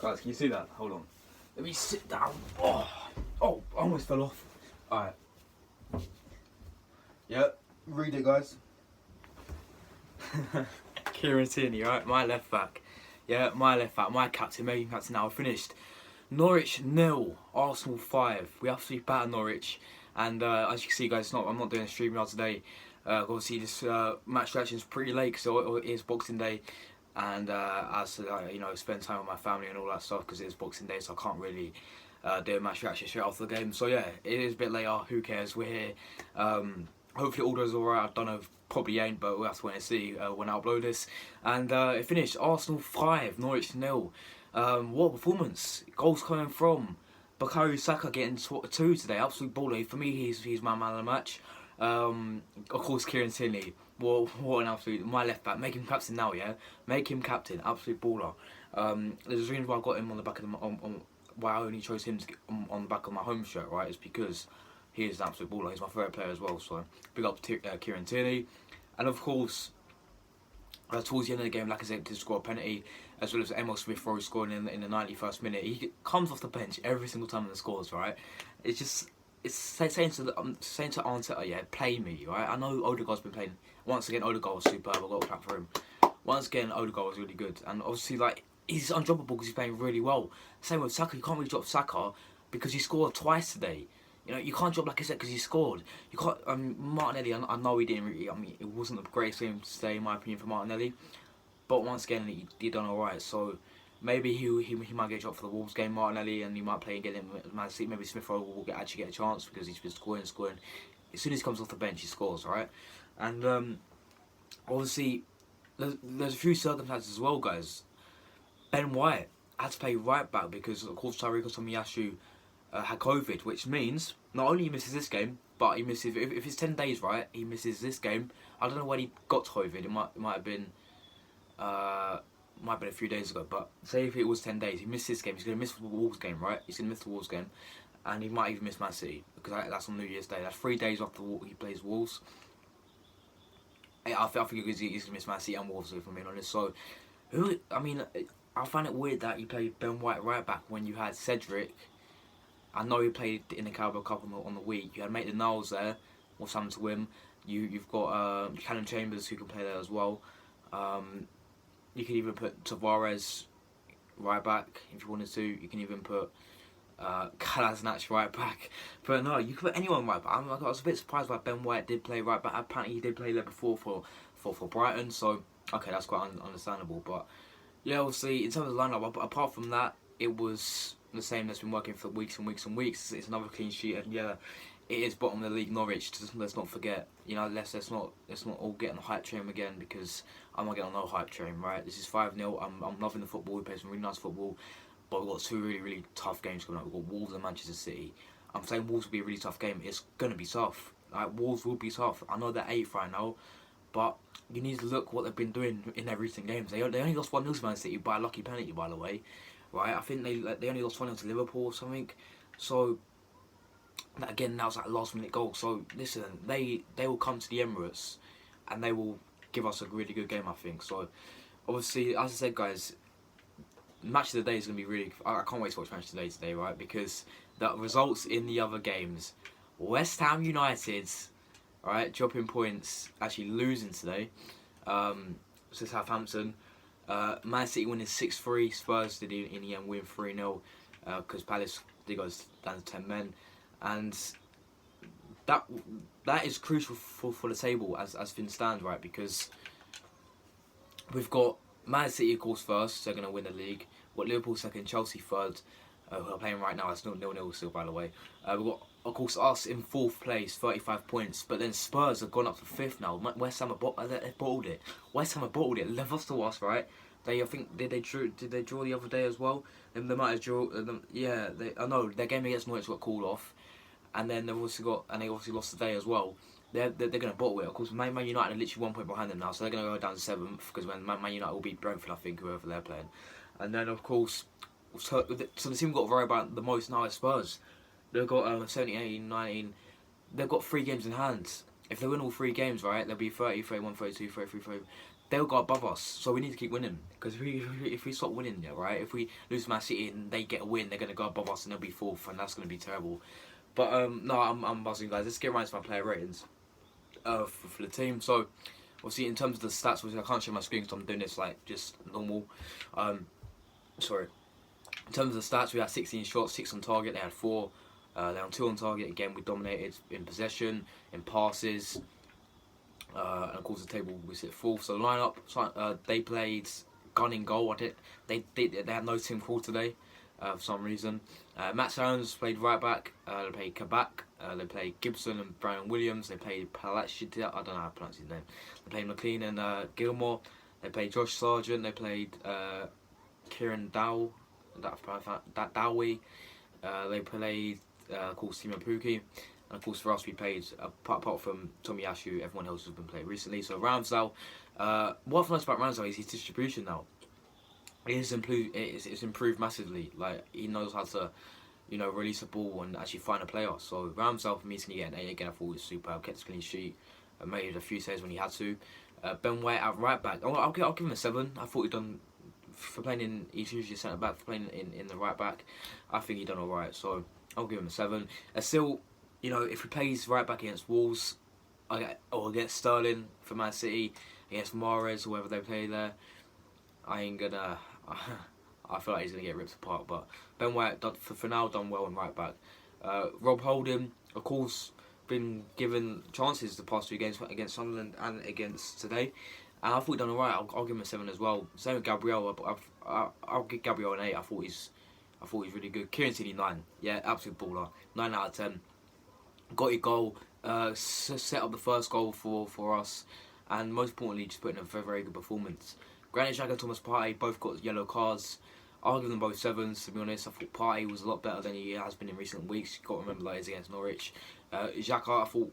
Guys, can you see that? Hold on. Let me sit down. Oh, I almost fell off. Alright. Yep, read it, guys. Kieran Tierney, right? My left back. Yeah, my left back. My captain, making captain now. Finished. Norwich 0, Arsenal 5. We absolutely battered Norwich. And as you can see, guys, I'm not doing a stream now today. Obviously, this match reaction is pretty late, so it is Boxing Day. And as you know, spend time with my family and all that stuff because it is Boxing Day, so I can't really do a match reaction straight after the game. So yeah, it is a bit later. Who cares? We're here. Hopefully all goes alright. I don't know, probably ain't, but we'll have to wait and see when I upload this. And it finished Arsenal 5, Norwich 0. What a performance! Goals coming from Saka getting 2 today. Absolute baller. For me, he's my man of the match. Of course, Kieran Tierney. What an absolute, my left back. Make him captain now, yeah. Make him captain. Absolute baller. There's a reason why I got him on the back of why I only chose him to get on the back of my home shirt, right? It's because he is an absolute baller. He's my favourite player as well. So big up to Kieran Tierney, and of course, towards the end of the game, like I said, to score a penalty, as well as Emil Smith-Rowe scoring in the 91st minute. He comes off the bench every single time and scores, right? It's just. It's saying to Arteta, yeah, play me, right? I know Odegaard's been playing. Once again, Odegaard was superb. I've got to clap for him. Once again, Odegaard was really good. And obviously, like, he's undroppable because he's playing really well. Same with Saka. You can't really drop Saka because he scored twice today. You know, you can't drop, like I said, because he scored. You can't. Martinelli, I know he didn't really. I mean, it wasn't the greatest game today, in my opinion, for Martinelli. But once again, he done alright. So maybe he might get dropped for the Wolves game, Martinelli, and he might play and get him at Man City. Maybe Smith-Rowe will actually get a chance because he's been scoring. As soon as he comes off the bench, he scores, right? And obviously, there's a few circumstances as well, guys. Ben White had to play right back because, of course, Tairiko Tomiyasu had COVID, which means not only he misses this game, but he misses, if it's 10 days, right, he misses this game. I don't know when he got COVID. It might have been a few days ago, but say if it was 10 days, he missed this game, he's going to miss the Wolves game, right? He's going to miss the Wolves game, and he might even miss Man City, because that's on New Year's Day. That's 3 days after he plays Wolves. I think he's going to miss Man City and Wolves, if I'm being honest. So, I find it weird that you played Ben White right back when you had Cedric. I know he played in the Carabao Cup on the week. You had Maitland-Niles there, or something to win. You've got Callum Chambers who can play there as well. You can even put Tavares right back if you wanted to. You can even put Kolasinac right back. But no, you can put anyone right back. I was a bit surprised why Ben White did play right back. Apparently he did play there before for Brighton. So, okay, that's quite understandable. But, yeah, obviously, in terms of the lineup, apart from that, it was the same that's been working for weeks and weeks and weeks. It's another clean sheet. And, yeah, it is bottom of the league, Norwich. Let's not forget. You know, let's not all get on the hype train again, because I'm not getting on no hype train, right? This is 5-0. I'm loving the football. We play some really nice football, but we've got 2 really, really tough games coming up. We've got Wolves and Manchester City. I'm saying Wolves will be a really tough game. It's gonna be tough. Like, Wolves will be tough. I know they're 8th right now, but you need to look what they've been doing in their recent games. They only lost 1-0 to Man City by a lucky penalty, by the way, right? I think they only lost 1-0 to Liverpool or something. So. Again, that was like a last minute goal. So listen, they will come to the Emirates and they will give us a really good game, I think. So obviously, as I said, guys, match of the day is going to be really. I can't wait to watch match of the day today, right? Because the results in the other games, West Ham United, right, dropping points, actually losing today. So Southampton, Man City winning 6-3. Spurs did in the end win 3-0 because Palace did go down to 10 men. And that is crucial for the table as things stand, right? Because we've got Man City, of course, first, so they're going to win the league. We've got Liverpool second, Chelsea third, who are playing right now. It's not 0-0 still, by the way. We've got, of course, us in 4th place, 35 points. But then Spurs have gone up to 5th now. West Ham have bottled it. West Ham have bottled it. They've lost to us, right? I think did they draw the other day as well? And they might have draw. Yeah, I know their game against Norwich got called off. And then they obviously lost today as well. They're going to bottle it. Of course, Man United are literally 1 point behind them now, so they're going to go down to 7th because when Man United will beat Brentford, I think, whoever they're playing. And then, of course, so the team we've got to worry about the most now is Spurs. They've got 17, 18, 19. They've got 3 games in hand. If they win all 3 games, right, they'll be 30, 31, 32, 33, 30. they'll go above us. So we need to keep winning, because if we stop winning, yeah, right. If we lose to Man City and they get a win, they're gonna go above us and they'll be fourth, and that's gonna be terrible. But no, I'm buzzing, guys. Let's get right into my player ratings for the team. So obviously in terms of the stats, obviously I can't show my screen because I'm doing this like just normal. Sorry. In terms of the stats, we had 16 shots, 6 on target. They had 4. They had 2 on target. Again, we dominated in possession, in passes, and of course the table we sit fourth. So lineup, they played gunning goal. They had no Tim Krul today for some reason. Matt Jones played right back. They played Kabak. They played Gibson and Brian Williams. They played Palachita. I don't know how to pronounce his name. They played McLean and Gilmore. They played Josh Sargent. They played Kieran Dowie. They played, of course, Timo Pukki. And of course, for us, we played, apart from Tomiyasu, everyone else has been played recently. So Ramsdale, what I've noticed about Ramsdale is his distribution now. It's improved massively. Like, he knows how to, release a ball and actually find a player. So Ramsdale, for me, is going to get an 8 again. I thought he was superb, kept a clean sheet, made a few saves when he had to. Ben White at right back, I'll give him a 7. I thought he'd done, for playing in, he's usually a centre back, for playing in the right back, I think he done alright. So I'll give him a 7. Still, if he plays right back against Wolves, or against Sterling for Man City, against Mahrez, whoever they play there, I ain't gonna. I feel like he's gonna get ripped apart. But Ben White, for now, done well in right back. Rob Holding, of course, been given chances the past 2 games against Sunderland and against today, and I thought he done alright. I'll give him a 7 as well. Same with Gabriel. I'll give Gabriel an 8. I thought he's really good. Kieran Tierney 9. Yeah, absolute baller. 9 out of 10. Got your goal. Set up the first goal for us, and most importantly, just put in a very, very good performance. Granit Xhaka and Thomas Partey both got yellow cards. I'll give them both 7s, to be honest. I thought Partey was a lot better than he has been in recent weeks. You've got to remember that he's against Norwich. Xhaka, I thought,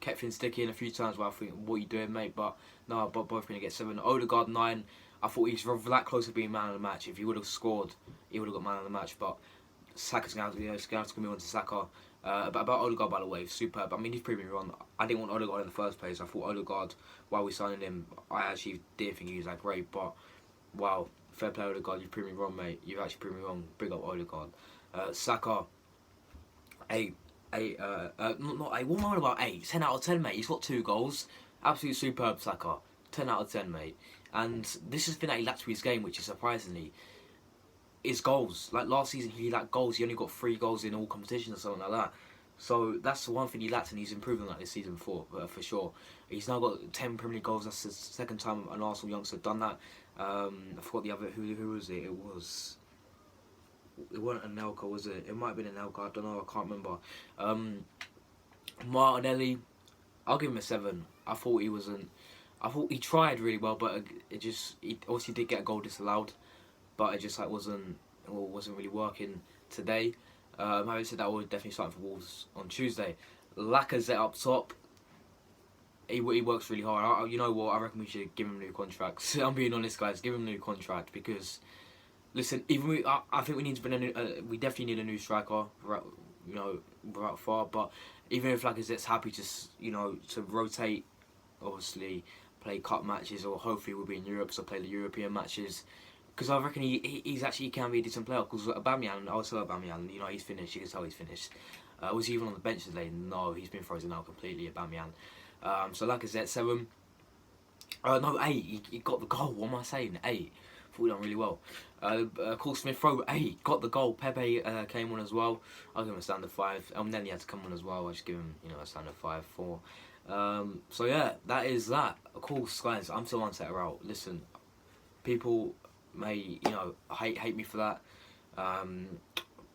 kept things sticking a few times where I think, what are you doing, mate? But no, both going to get 7. Odegaard 9. I thought he's that close to being man of the match. If he would have scored, he would have got man of the match. But Saka's going to have to move on to Saka. But about Odegaard, by the way, superb. I mean, he's proved me wrong. I didn't want Odegaard in the first place. I thought Odegaard, while we signed him, I actually didn't think he was that great. But wow, fair play Odegaard. You've proved me wrong, mate. You've actually proved me wrong. Big up Odegaard. Saka, 8. Not 8. What am I on about? 8. 10 out of 10, mate. He's got 2 goals. Absolutely superb, Saka. 10 out of 10, mate. And this is the thing that he lacked to his game, which is surprisingly, is goals. Like last season, he lacked goals. He only got 3 goals in all competitions or something like that. So that's the one thing he lacked, and he's improved on that this season for sure. He's now got 10 Premier League goals. That's the second time an Arsenal youngster done that. I forgot the other. Who was it? It wasn't Anelka, was it? It might have been Anelka. I don't know. I can't remember. Martinelli, I'll give him a 7. I thought he tried really well, but he obviously did get a goal disallowed, but it just wasn't really working today. Having said that, we're definitely starting for Wolves on Tuesday. Lacazette up top. He works really hard. You know what? I reckon we should give him a new contract. I'm being honest, guys. Give him a new contract because, listen, I think we need to bring we definitely need a new striker. Without far. But even if Lacazette's happy to rotate, obviously play cup matches, or hopefully we'll be in Europe, so play the European matches. Because I reckon he can be a decent player. Because Aubameyang, I also Aubameyang, he's finished. You can tell he's finished. Was he even on the bench today? No, he's been frozen out completely, Aubameyang. So Lacazette 7. No, 8. He got the goal. What am I saying? 8. Thought he done really well. Of course, Smith Rowe 8. Got the goal. Pepe came on as well. I'll give him a standard 5. Then he had to come on as well. I'll just give him a standard 5, 4. So yeah, that is that. Of course, guys, I'm still on Setter out. Listen, people may hate me for that,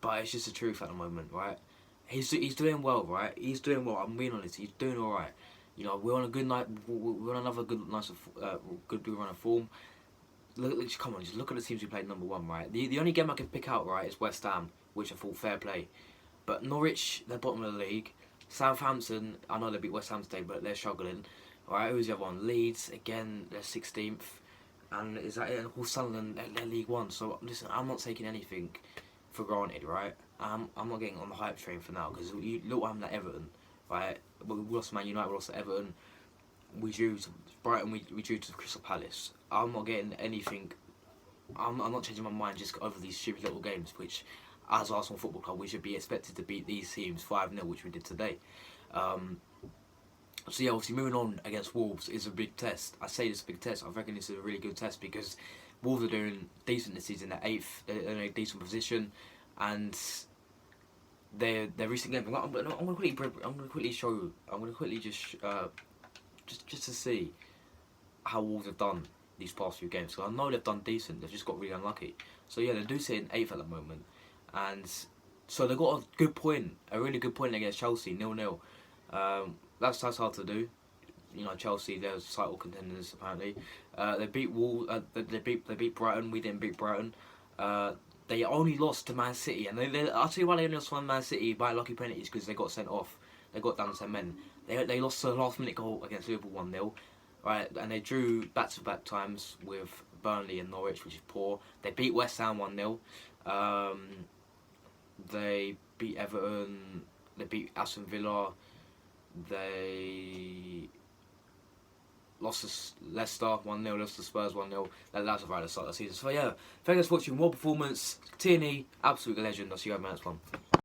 but it's just the truth at the moment, right? He's doing well, right? He's doing well. I'm being honest. He's doing all right. We're on a good night. We're on another good run of form. Come on, just look at the teams we played number 1, right? The only game I can pick out, right, is West Ham, which I thought fair play, but Norwich, they're bottom of the league. Southampton, I know they beat West Ham today, but they're struggling. All right, who's the other one? Leeds, again, they're 16th. And is that it? And of course, Sunderland, they're League 1. So, listen, I'm not taking anything for granted, right? I'm not getting on the hype train for now, because look what happened at Everton, right? We lost Man United, we lost to Everton. we drew to Brighton. We drew to Crystal Palace. I'm not getting anything. I'm not changing my mind just over these stupid little games. Which, as Arsenal Football Club, we should be expected to beat these teams 5-0, which we did today. So yeah, obviously moving on against Wolves is a big test. I say this is a big test. I reckon this is a really good test because Wolves are doing decent this season. They're 8th. They're in a decent position, and their recent game. I'm going to quickly show. I'm going to quickly just to see how Wolves have done these past few games. So I know they've done decent. They've just got really unlucky. So yeah, they do sit in 8th at the moment, and so they got a really good point against Chelsea, 0-0. That's hard to do. You know, Chelsea, they're title contenders apparently. They beat They beat Brighton. We didn't beat Brighton. They only lost to Man City, and I'll tell you why they only lost to Man City by lucky penalties, because they got sent off. They got down to 10 men. They lost to the last minute goal against Liverpool 1-0. Right, and they drew back-to-back times with Burnley and Norwich, which is poor. They beat West Ham 1-0. They beat Everton. They beat Aston Villa. They lost to Leicester 1-0, lost to Spurs 1-0. That's a right at the start of the season. So yeah, thanks for watching. More performance. Tierney, absolute legend. I'll see you guys in the next one.